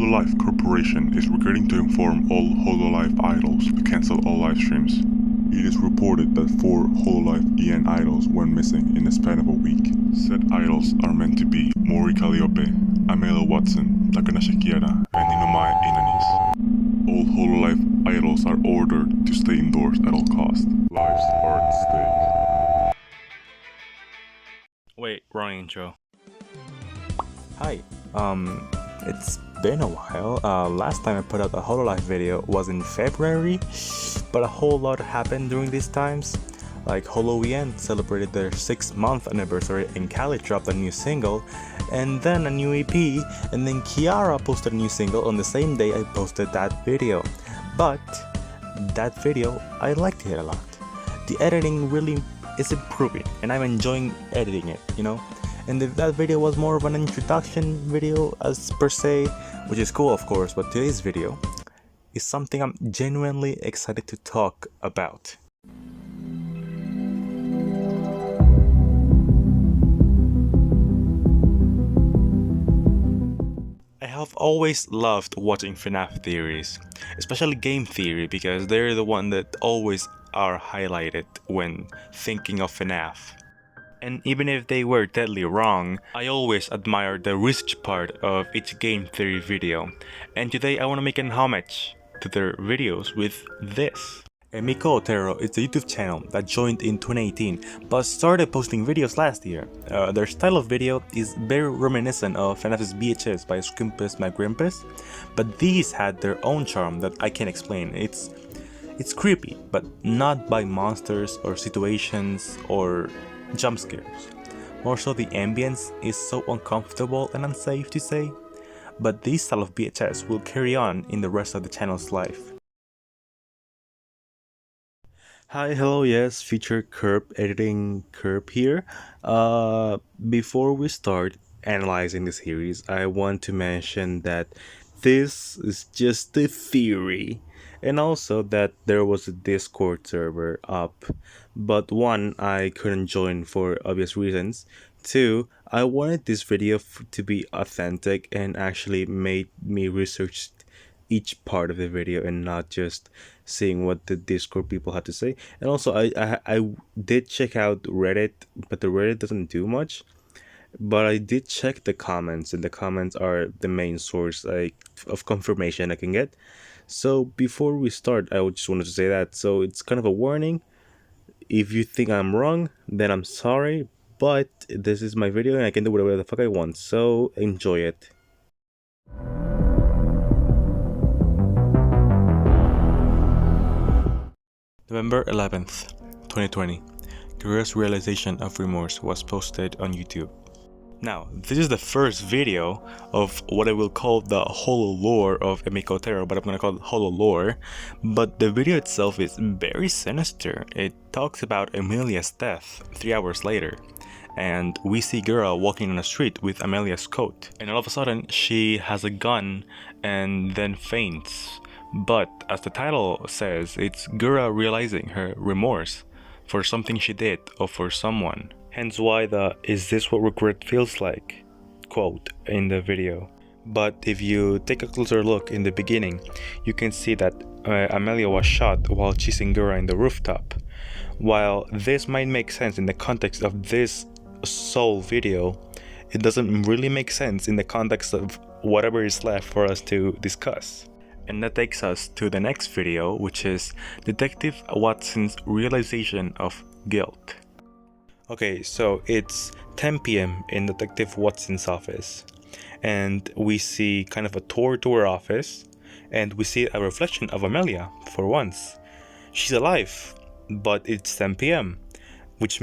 HoloLive Corporation is regretting to inform all HoloLive idols to cancel all live streams. It is reported that 4 HoloLive EN idols went missing in the span of a week. Said idols are meant to be Mori Calliope, Amelia Watson, Takanashi Kiara, and Inomai Inanis. All HoloLive idols are ordered to stay indoors at all costs. Lives are at stake. Wait, wrong intro. Hi, it's been a while. Last time I put out a HoloLive video was in February, but a whole lot happened during these times. Like HoloEN celebrated their 6-month anniversary and Kali dropped a new single, and then a new EP, and then Karo posted a new single on the same day I posted that video. But that video, I liked it a lot. The editing really is improving, and I'm enjoying editing it, you know? And that video was more of an introduction video as per se, which is cool of course, but today's video is something I'm genuinely excited to talk about. I have always loved watching FNAF theories, especially game theory, because they're the one that always are highlighted when thinking of FNAF. And even if they were deadly wrong, I always admire the research part of each game theory video, and today I want to make an homage to their videos with this. Emico Otero is a YouTube channel that joined in 2018 but started posting videos last year. Their style of video is very reminiscent of FNAF's BHS by Scrimpus McGrimpus, but these had their own charm that I can't explain. It's creepy, but not by monsters or situations or jump scares. More so, the ambience is so uncomfortable and unsafe to say, but this style of BHS will carry on in the rest of the channel's life. Hi, hello, yes, Feature Kurb, Editing Kurb here. Before we start analyzing the series, I want to mention that this is just a theory, and also that there was a Discord server up, but 1, I couldn't join for obvious reasons. 2, I wanted this video to be authentic and actually made me research each part of the video and not just seeing what the Discord people had to say. And also I did check out Reddit, but the Reddit doesn't do much. But I did check the comments, and the comments are the main source of confirmation I can get. So before we start, I just wanted to say that. So it's kind of a warning. If you think I'm wrong, then I'm sorry. But this is my video and I can do whatever the fuck I want. So enjoy it. November 11th, 2020. Kara's realization of remorse was posted on YouTube. Now, this is the first video of what I will call the holo lore of Emico Otero, but I'm gonna call it holo lore. But the video itself is very sinister. It talks about Amelia's death 3 hours later, and we see Gura walking on the street with Amelia's coat, and all of a sudden she has a gun and then faints. But as the title says, it's Gura realizing her remorse for something she did or for someone. Hence why the "is this what regret feels like" quote in the video. But if you take a closer look in the beginning, you can see that Amelia was shot while chasing Gura in the rooftop. While this might make sense in the context of this sole video, it doesn't really make sense in the context of whatever is left for us to discuss. And that takes us to the next video, which is Detective Watson's realization of guilt. Okay, so it's 10 p.m. in Detective Watson's office, and we see kind of a tour to her office, and we see a reflection of Amelia for once. She's alive, but it's 10 p.m., which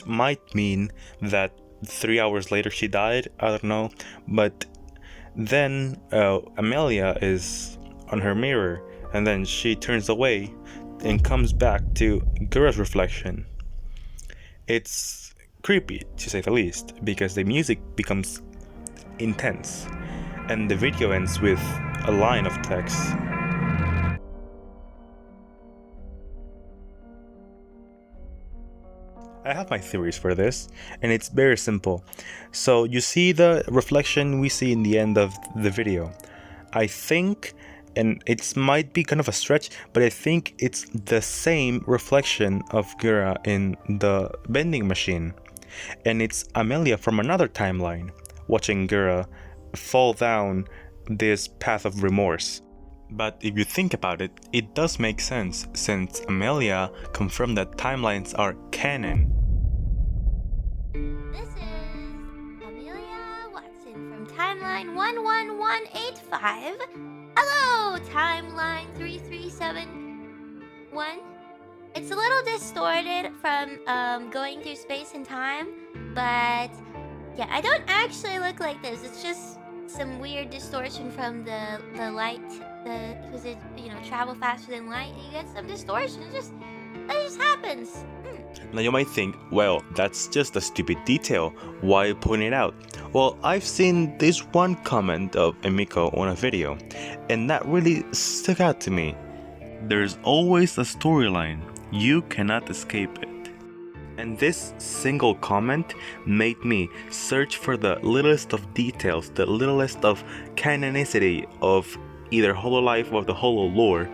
might mean that 3 hours later she died. I don't know, but then Amelia is on her mirror, and then she turns away and comes back to Gura's reflection. It's creepy, to say the least, because the music becomes intense, and the video ends with a line of text. I have my theories for this, and it's very simple. So you see the reflection we see in the end of the video. I think, and it might be kind of a stretch, but I think it's the same reflection of Gura in the vending machine. And it's Amelia from another timeline, watching Gura fall down this path of remorse. But if you think about it, it does make sense, since Amelia confirmed that timelines are canon. This is Amelia Watson from Timeline 11185. Hello, Timeline 3371. It's a little distorted from going through space and time, but yeah, I don't actually look like this. It's just some weird distortion from the light, because it, you know, travel faster than light, and you get some distortion. That just happens. Now you might think, well, that's just a stupid detail, why point it out? Well, I've seen this one comment of Emico on a video, and that really stuck out to me. There's always a storyline, you cannot escape it. And this single comment made me search for the littlest of details, the littlest of canonicity of either Hololive or the Holo lore,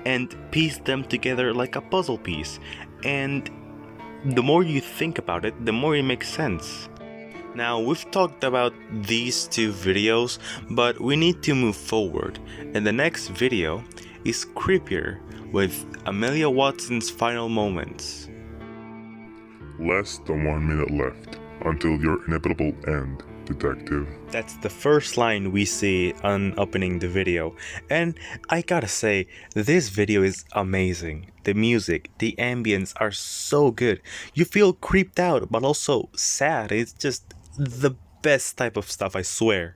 and piece them together like a puzzle piece. And the more you think about it, the more it makes sense. Now, we've talked about these two videos, but we need to move forward, and the next video is creepier, with Amelia Watson's final moments. Less than 1 minute left until your inevitable end, detective. That's the first line we see on opening the video, and I gotta say, this video is amazing. The music, the ambience are so good. You feel creeped out, but also sad. It's just the best type of stuff, I swear.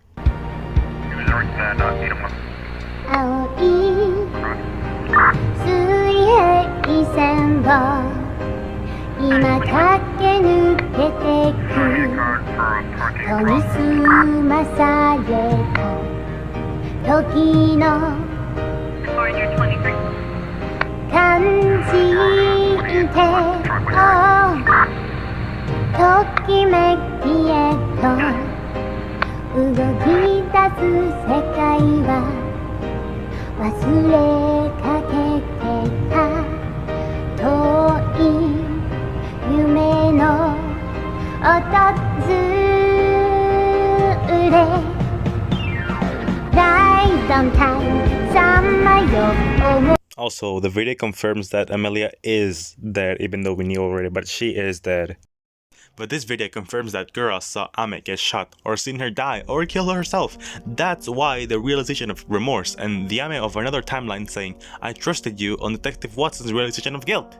Also, the video confirms that Amelia is dead, even though we knew already, but she is dead. But this video confirms that Gura saw Ame get shot, or seen her die, or kill herself. That's why the realization of remorse, and the Ame of another timeline saying, "I trusted you," on Detective Watson's realization of guilt.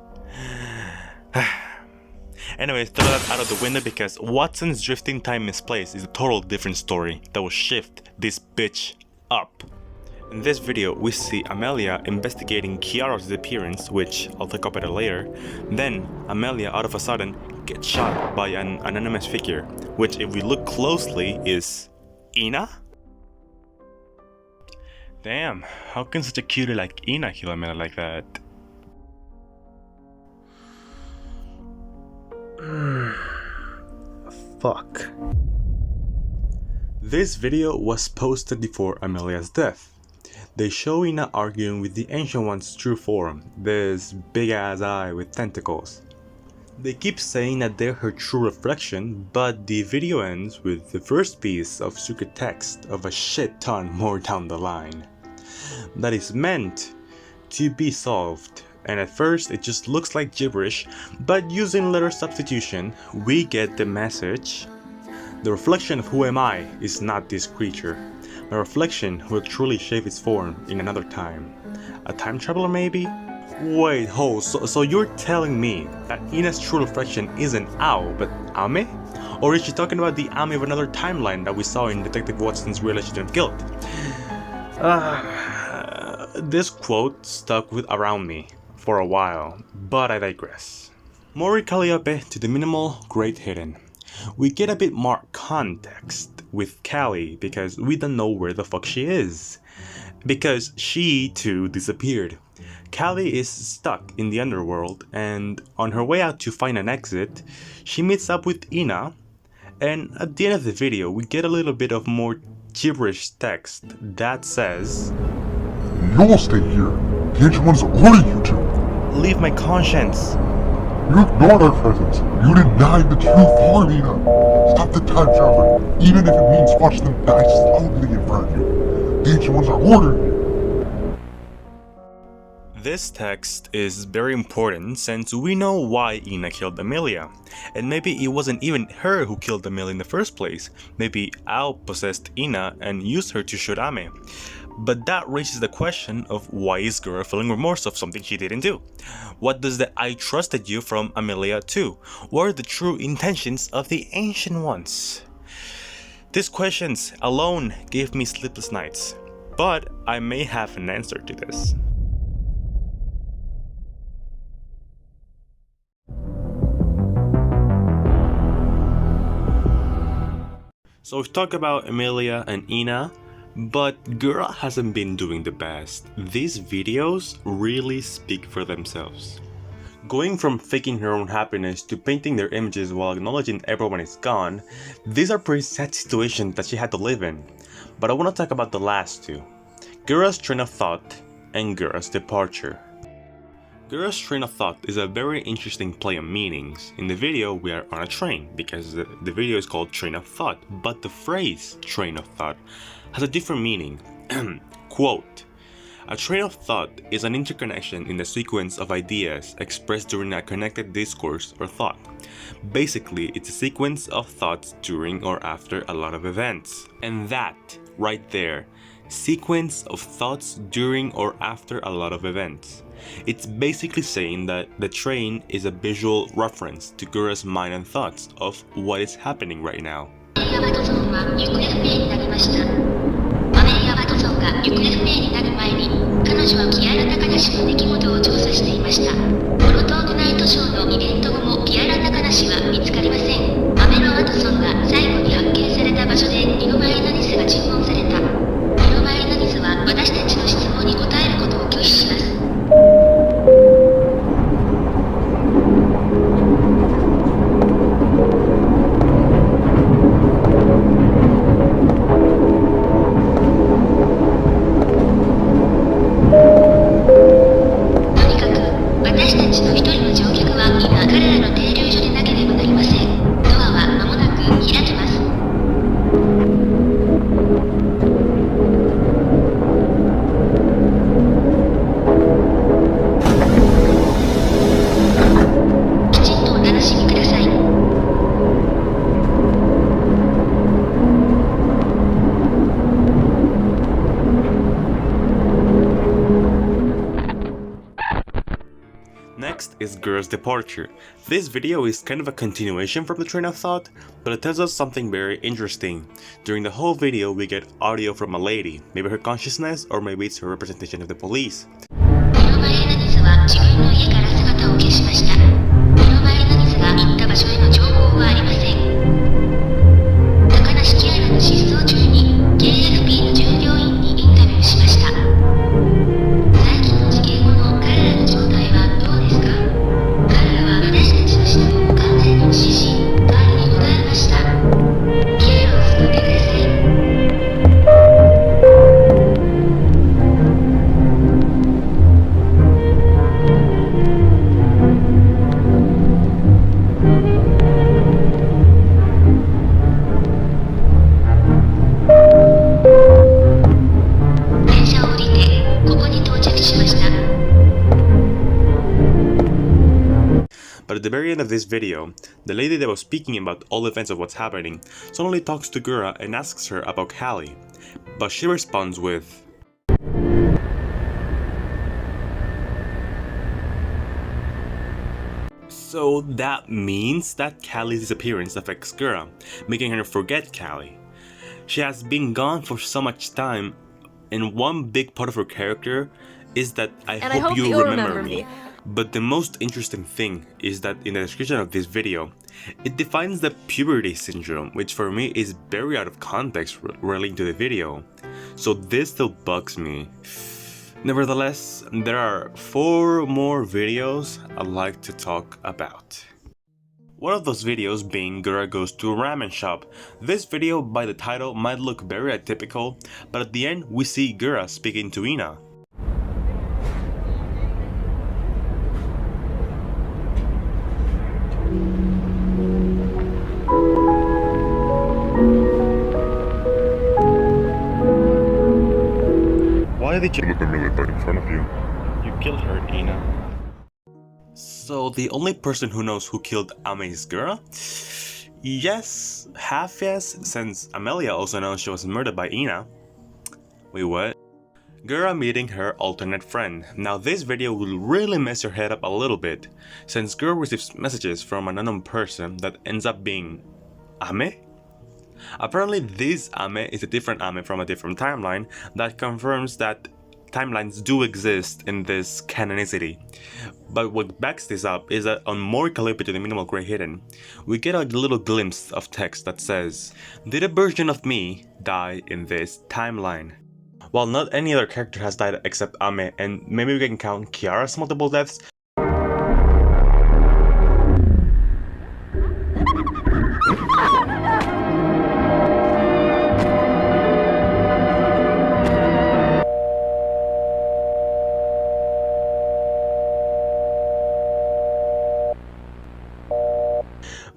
Anyways, throw that out of the window, because Watson's drifting time misplaced is a total different story that will shift this bitch up. In this video, we see Amelia investigating Karo's disappearance, which I'll talk about it later. Then, Amelia all of a sudden gets shot by an anonymous figure, which if we look closely is Ina? Damn, how can such a cutie like Ina kill Amelia like that? Fuck. This video was posted before Amelia's death. They show Ina arguing with the Ancient One's true form, this big ass eye with tentacles. They keep saying that they're her true reflection, but the video ends with the first piece of secret text of a shit ton more down the line. That is meant to be solved, and at first it just looks like gibberish, but using letter substitution, we get the message. The reflection of who am I is not this creature. A reflection will truly shape its form in another time. A time traveler maybe? Wait, so you're telling me that Ina's true reflection isn't Ao, but Ame? Or is she talking about the Ame of another timeline that we saw in Detective Watson's realization of guilt? This quote stuck around me for a while, but I digress. Mori Calliope to the minimal, great hidden. We get a bit more context with Callie because we don't know where the fuck she is. Because she too disappeared. Callie is stuck in the underworld, and on her way out to find an exit, she meets up with Ina, and at the end of the video we get a little bit of more gibberish text that says, You'll stay here. The Ancient Ones order you to. "Leave my conscience." You ignored our presence. You denied the true form, Ina. Stop the time traveler, even if it means watch them die slowly in front of you. The Ancient Ones are ordering you. This text is very important since we know why Ina killed Amelia, and maybe it wasn't even her who killed Amelia in the first place. Maybe Ao possessed Ina and used her to shoot Ame. But that raises the question of why is Gura feeling remorse of something she didn't do? What does the "I trusted you" from Amelia to? What are the true intentions of the Ancient Ones? These questions alone gave me sleepless nights, but I may have an answer to this. So we've talked about Amelia and Ina, but Gura hasn't been doing the best. These videos really speak for themselves. Going from faking her own happiness to painting their images while acknowledging everyone is gone, these are pretty sad situations that she had to live in. But I want to talk about the last two, Gura's train of thought and Gura's departure. Gura's train of thought is a very interesting play on meanings. In the video, we are on a train, because the video is called Train of Thought, but the phrase train of thought has a different meaning. Quote, "A train of thought is an interconnection in the sequence of ideas expressed during a connected discourse or thought. Basically, it's a sequence of thoughts during or after a lot of events." And that, right there, sequence of thoughts during or after a lot of events. It's basically saying that the train is a visual reference to Gura's mind and thoughts of what is happening right now. Next is Gura's departure. This video is kind of a continuation from the train of thought, but it tells us something very interesting. During the whole video we get audio from a lady, maybe her consciousness or maybe it's her representation of the police. But at the very end of this video, the lady that was speaking about all events of what's happening suddenly talks to Gura and asks her about Callie, but she responds with, so that means that Callie's disappearance affects Gura, making her forget Callie. She has been gone for so much time, and one big part of her character is that I hope you remember me. But the most interesting thing is that in the description of this video, it defines the puberty syndrome, which for me is very out of context relating to the video. So this still bugs me. Nevertheless, there are 4 more videos I'd like to talk about. One of those videos being Gura goes to a ramen shop. This video by the title might look very atypical, but at the end we see Gura speaking to Ina. Why did you Look a minute right in front of you. You killed her, Ina. So the only person who knows who killed Ame is Gura? Yes, half yes, since Amelia also knows she was murdered by Ina. Wait, what? Gura meeting her alternate friend. Now this video will really mess your head up a little bit, since Gura receives messages from an unknown person that ends up being Ame? Apparently this Ame is a different Ame from a different timeline that confirms that timelines do exist in this canonicity. But what backs this up is that on More Calibre to the Minimal Grey Hidden, we get a little glimpse of text that says, "Did a version of me die in this timeline?" While not any other character has died except Ame, and maybe we can count Kiara's multiple deaths,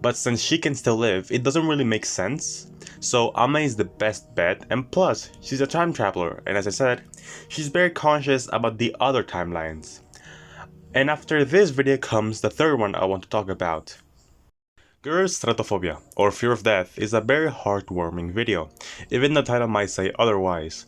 but since she can still live, it doesn't really make sense. So Ame is the best bet, and plus, she's a time traveler, and as I said, she's very conscious about the other timelines. And after this video comes the third one I want to talk about. Gura's Stratophobia, or Fear of Death, is a very heartwarming video, even the title might say otherwise.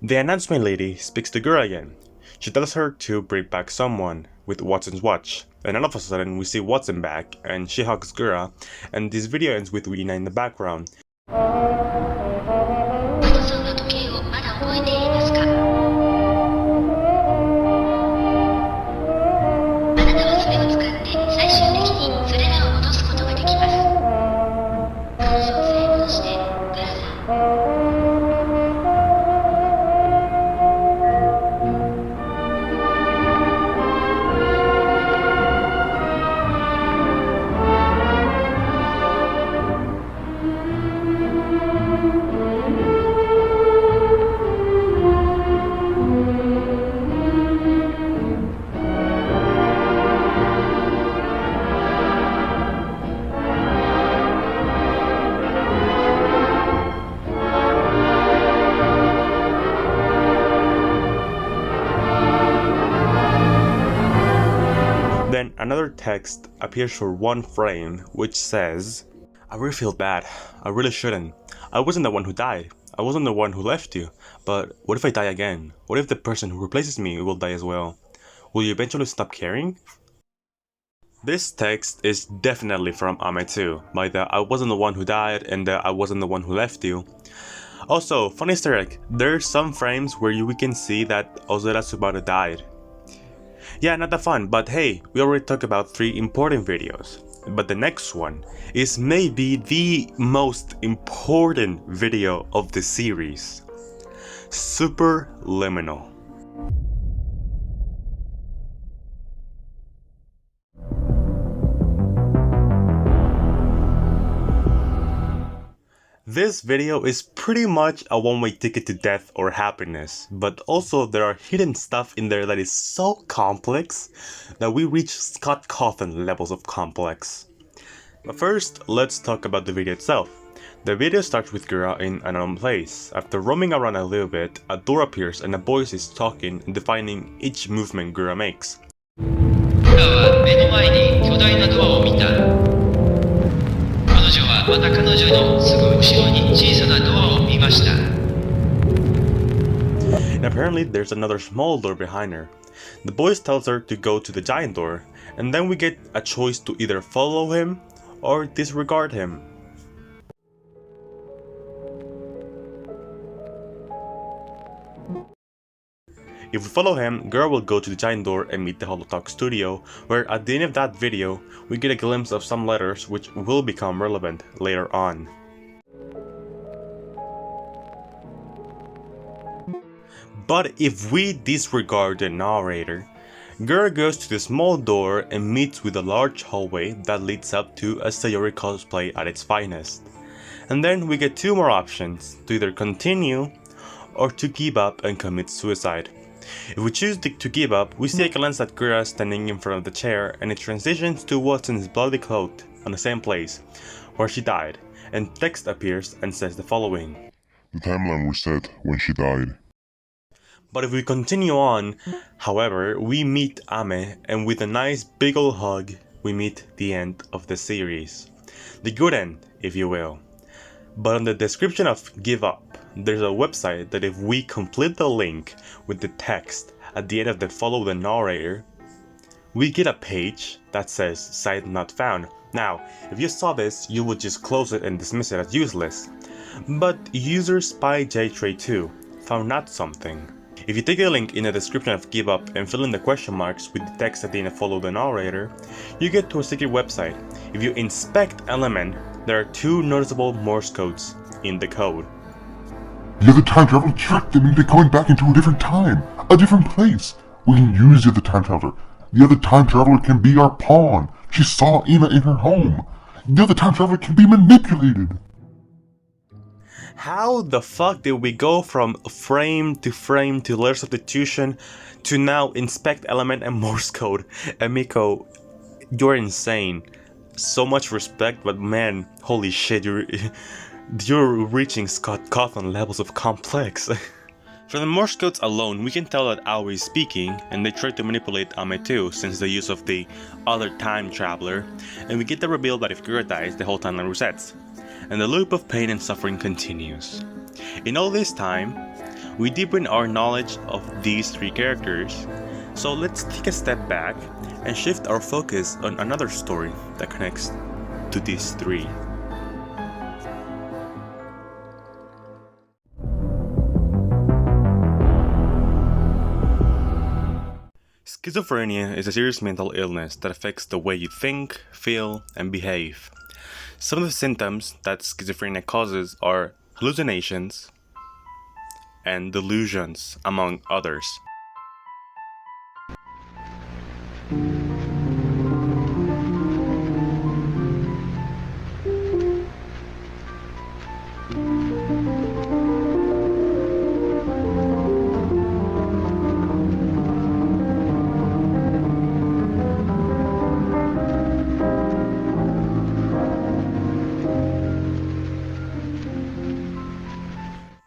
The announcement lady speaks to Gura again. She tells her to bring back someone with Watson's watch, and all of a sudden we see Watson back, and she hugs Gura, and this video ends with Ina in the background. Then another text appears for one frame which says, "I really feel bad. I really shouldn't. I wasn't the one who died. I wasn't the one who left you. But what if I die again? What if the person who replaces me will die as well? Will you eventually stop caring?" This text is definitely from Ame too, by the "I wasn't the one who died" and the "I wasn't the one who left you." Also, fun Easter egg, there's some frames where we can see that Ozora Tsubara died. Yeah, not that fun, but hey, we already talked about 3 important videos. But the next one is maybe the most important video of the series. Superliminal. This video is pretty much a one-way ticket to death or happiness, but also there are hidden stuff in there that is so complex that we reach Scott Cawthon levels of complex. But first, let's talk about the video itself. The video starts with Gura in an unknown place. After roaming around a little bit, a door appears and a voice is talking and defining each movement Gura makes. And apparently there's another small door behind her. The voice tells her to go to the giant door, and then we get a choice to either follow him or disregard him. If we follow him, Gura will go to the giant door and meet the Holotalk studio, where at the end of that video, we get a glimpse of some letters which will become relevant later on. But if we disregard the narrator, Girl goes to the small door and meets with a large hallway that leads up to a Sayori cosplay at its finest. And then we get two more options, to either continue or to give up and commit suicide. If we choose to give up, we see a glance at Kura standing in front of the chair, and it transitions to Watson's bloody cloak on the same place where she died, and text appears and says the following. The timeline reset when she died. But if we continue on, however, we meet Ame, and with a nice big ol' hug, we meet the end of the series. The good end, if you will. But on the description of Give Up, there's a website that if we complete the link with the text at the end of the follow the narrator, we get a page that says site not found. Now, if you saw this, you would just close it and dismiss it as useless. But user SpyJ2 found out something. If you take the link in the description of Give Up and fill in the question marks with the text at the end of follow the narrator, you get to a secret website. If you inspect element, there are two noticeable Morse codes in the code. The other time traveler tricked them into going back into a different time, a different place. We can use the other time traveler. The other time traveler can be our pawn. She saw Ina in her home. The other time traveler can be manipulated. How the fuck did we go from frame to layer substitution to now inspect element and Morse code? Emico, you're insane. So much respect, but man, holy shit, you're reaching Scott Cawthon levels of complex. From the Morse codes alone, we can tell that Aoi is speaking, and they try to manipulate Ame too, since the use of the other time traveler, and we get the reveal that if Kura dies, the whole timeline resets, and the loop of pain and suffering continues. In all this time, we deepen our knowledge of these three characters, so let's take a step back and shift our focus on another story that connects to these three. Schizophrenia is a serious mental illness that affects the way you think, feel, and behave. Some of the symptoms that schizophrenia causes are hallucinations and delusions, among others.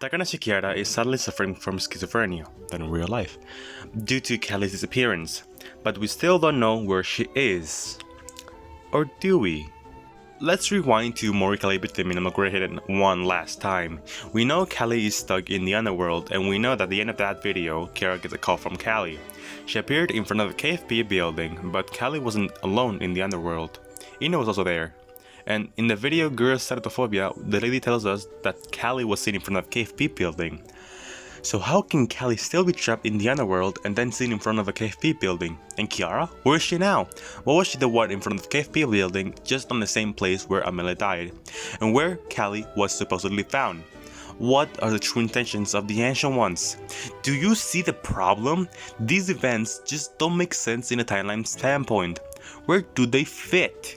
Takanashi Kiara is sadly suffering from schizophrenia than in real life, due to Kelly's disappearance, but we still don't know where she is. Or do we? Let's rewind to Morikale Bitaminomogreheden one last time. We know Callie is stuck in the underworld, and we know that at the end of that video, Kiara gets a call from Callie. She appeared in front of the KFP building, but Callie wasn't alone in the underworld. Ina was also there. And in the video Girls Ceratophobia, the lady tells us that Callie was seen in front of KFP building. So how can Callie still be trapped in the underworld and then seen in front of a KFP building? And Kiara? Where is she now? Why was she the one in front of the KFP building just on the same place where Amelia died? And where Callie was supposedly found? What are the true intentions of the Ancient Ones? Do you see the problem? These events just don't make sense in a timeline standpoint. Where do they fit?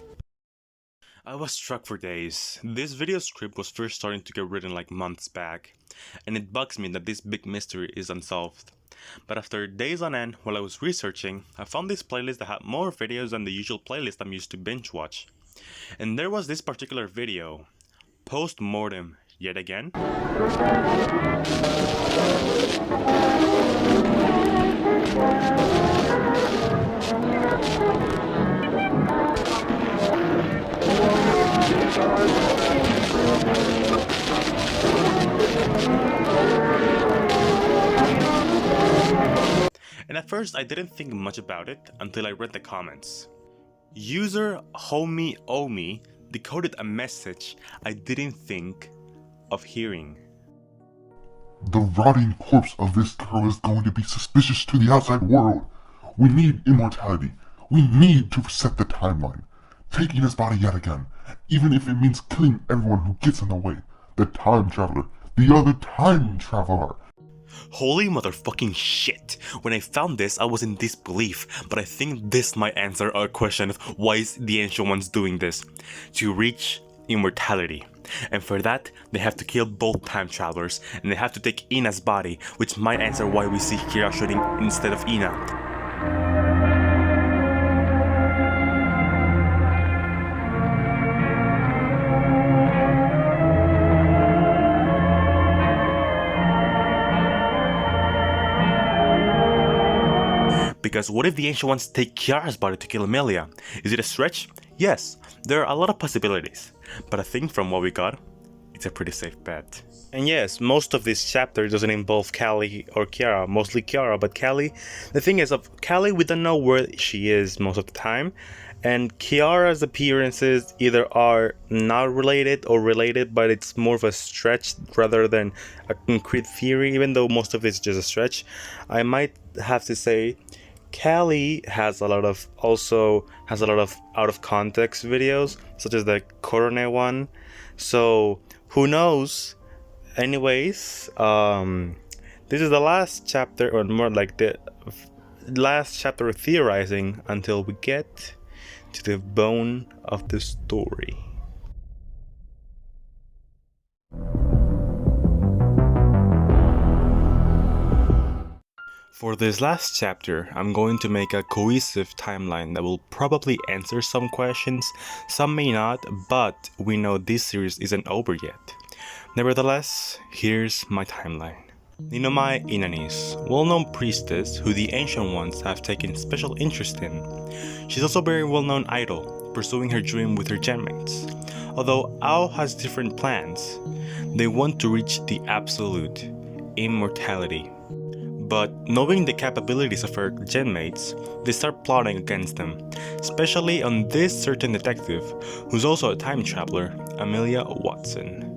I was struck for days. This video script was first starting to get written like months back, and it bugs me that this big mystery is unsolved. But after days on end while I was researching, I found this playlist that had more videos than the usual playlist I'm used to binge watch. And there was this particular video, Post-Mortem, yet again. And at first I didn't think much about it until I read the comments. User HoloMYTH decoded a message I didn't think of hearing. The rotting corpse of this girl is going to be suspicious to the outside world. We need immortality. We need to reset the timeline. Taking his body yet again, even if it means killing everyone who gets in the way. The time traveler, the other time traveler. Holy motherfucking shit! When I found this, I was in disbelief, but I think this might answer our question of why is the Ancient Ones doing this? To reach immortality. And for that, they have to kill both time travelers, and they have to take Ina's body, which might answer why we see Kira shooting instead of Ina. Because what if the Ancient Ones take Kiara's body to kill Emilia? Is it a stretch? Yes, there are a lot of possibilities, but I think from what we got, it's a pretty safe bet. And yes, most of this chapter doesn't involve Callie or Kiara, mostly Kiara, but Callie, the thing is, of Callie we don't know where she is most of the time, and Kiara's appearances either are not related or related, but it's more of a stretch rather than a concrete theory, even though most of it's just a stretch. I might have to say Callie has a lot of out of context videos, such as the Corone one. So who knows? Anyways, this is the last chapter, or more like the last chapter of theorizing until we get to the bone of the story. For this last chapter, I'm going to make a cohesive timeline that will probably answer some questions, some may not, but we know this series isn't over yet. Nevertheless, here's my timeline. Ninomai Inanis, well-known priestess who the Ancient Ones have taken special interest in. She's also a very well-known idol, pursuing her dream with her genmates. Although Ao has different plans, they want to reach the absolute, immortality. But knowing the capabilities of her genmates, they start plotting against them, especially on this certain detective, who's also a time traveler, Amelia Watson.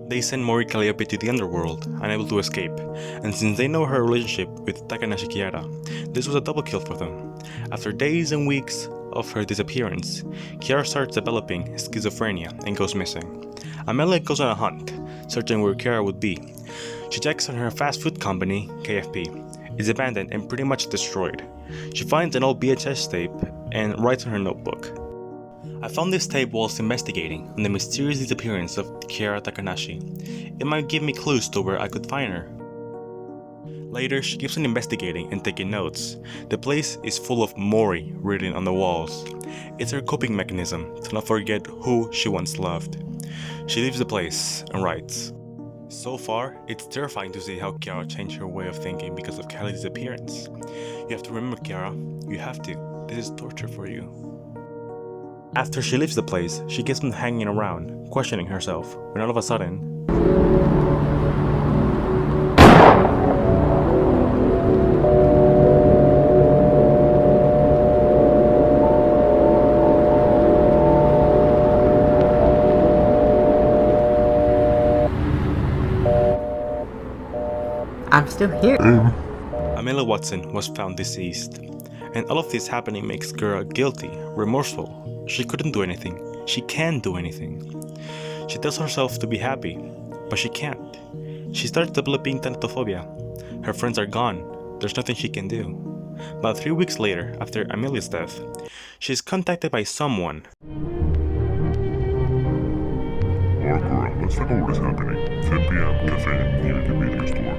They send Mori Calliope to the underworld, unable to escape, and since they know her relationship with Takanashi Kiara, this was a double kill for them. After days and weeks of her disappearance, Kiara starts developing schizophrenia and goes missing. Amelia goes on a hunt, searching where Kiara would be. She checks on her fast food company, KFP. It's abandoned and pretty much destroyed. She finds an old VHS tape and writes in her notebook. I found this tape whilst investigating on the mysterious disappearance of Kiara Takanashi. It might give me clues to where I could find her. Later, she keeps on investigating and taking notes. The place is full of Mori written on the walls. It's her coping mechanism to not forget who she once loved. She leaves the place and writes. So far, it's terrifying to see how Kiara changed her way of thinking because of Callie's disappearance. You have to remember, Kiara, you have to. This is torture for you. After she leaves the place, she keeps on hanging around, questioning herself, when all of a sudden, I'm still here. Amelia Watson was found deceased. And all of this happening makes Kara guilty, remorseful. She couldn't do anything. She can't do anything. She tells herself to be happy, but she can't. She starts developing thanatophobia. Her friends are gone. There's nothing she can do. About 3 weeks later, after Amelia's death, she is contacted by someone. Kara, let's talk about what is happening. 10 p.m. cafe near the convenience store.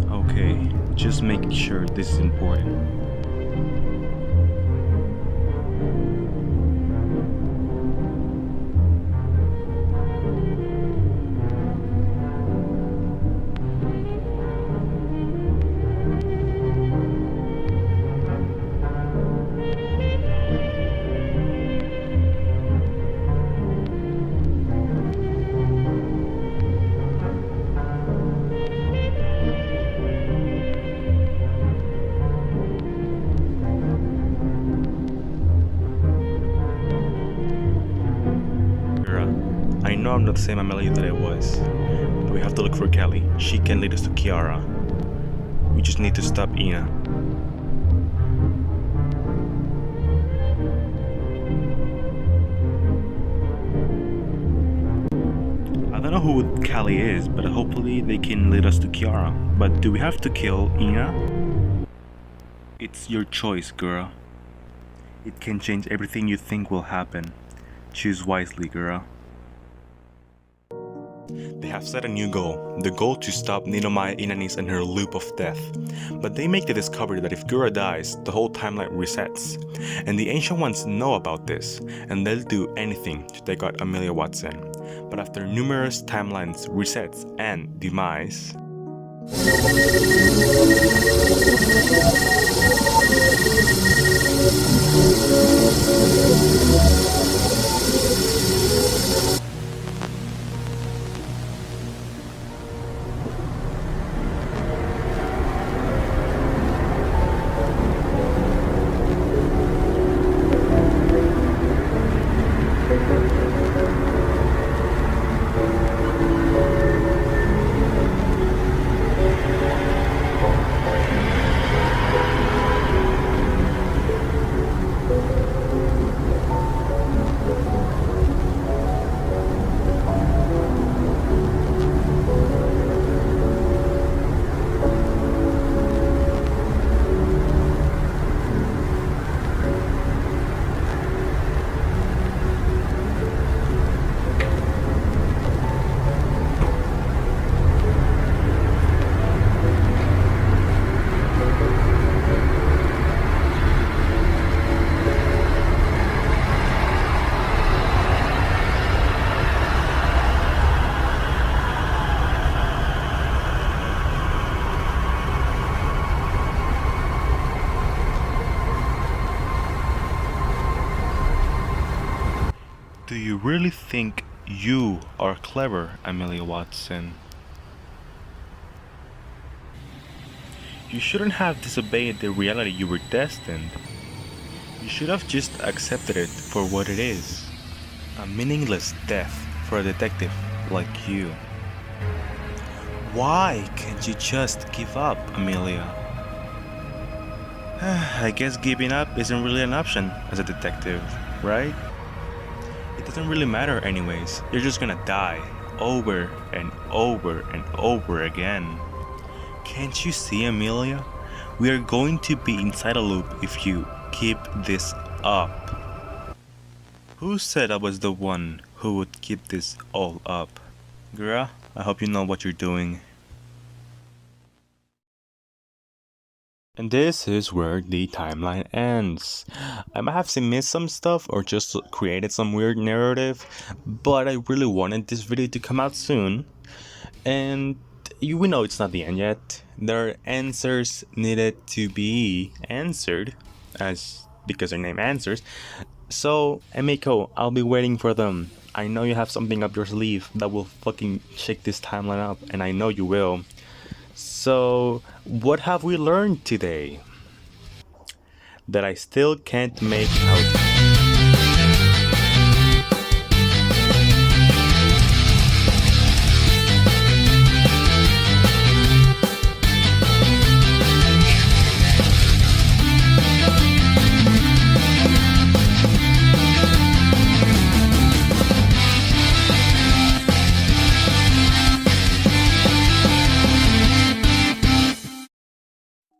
Okay, just making sure this is important. somehow not the same Amelia that it was. But we have to look for Kelly. She can lead us to Kiara. We just need to stop Ina. I don't know who Kelly is, but hopefully they can lead us to Kiara. But do we have to kill Ina? It's your choice, girl. It can change everything you think will happen. Choose wisely, girl. They have set a new goal, the goal to stop Ninomaya Inanis and her loop of death. But they make the discovery that if Gura dies, the whole timeline resets. And the Ancient Ones know about this, and they'll do anything to take out Amelia Watson. But after numerous timelines, resets, and demise, do you really think you are clever, Amelia Watson? You shouldn't have disobeyed the reality you were destined. You should have just accepted it for what it is. A meaningless death for a detective like you. Why can't you just give up, Amelia? I guess giving up isn't really an option as a detective, right? It doesn't really matter anyways. You're just gonna die over and over and over again. Can't you see, Amelia? We are going to be inside a loop if you keep this up. Who said I was the one who would keep this all up? Gra, I hope you know what you're doing. And this is where the timeline ends. I might have missed some stuff or just created some weird narrative, but I really wanted this video to come out soon. And we know it's not the end yet. There are answers needed to be answered, because their name answers. So, Emico, I'll be waiting for them. I know you have something up your sleeve that will fucking shake this timeline up, and I know you will. So, what have we learned today? That I still can't make out